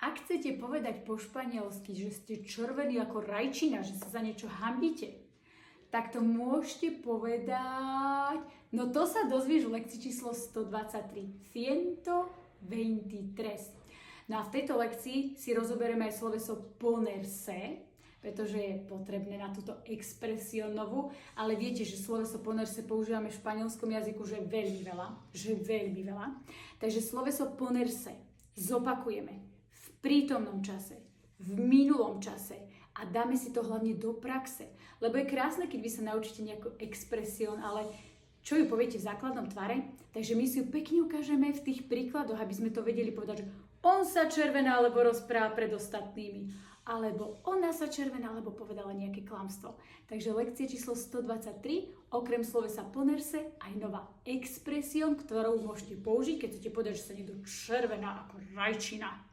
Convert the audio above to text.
Ak chcete povedať po španielsky, že ste červení ako rajčina, že sa za niečo hanbíte, tak to môžete povedať... No to sa dozvieš v lekcii číslo 123. 123. No a v tejto lekcii si rozoberieme aj sloveso ponerse, pretože je potrebné na túto expresión novú, ale viete, že sloveso ponerse používame v španielskom jazyku, že veľmi veľa. Takže sloveso ponerse zopakujeme v prítomnom čase, v minulom čase a dáme si to hlavne do praxe. Lebo je krásne, keď vy sa naučíte nejakú expresión, ale čo ju poviete v základnom tvare, takže my si ju pekne ukážeme v tých príkladoch, aby sme to vedeli povedať, že on sa červená, alebo rozpráva pred ostatnými, alebo ona sa červená, alebo povedala nejaké klamstvo. Takže lekcie číslo 123, okrem slovesa ponerse, aj nová expresión, ktorú môžete použiť, keď chcete povedať, že sa niekto červená ako rajčina.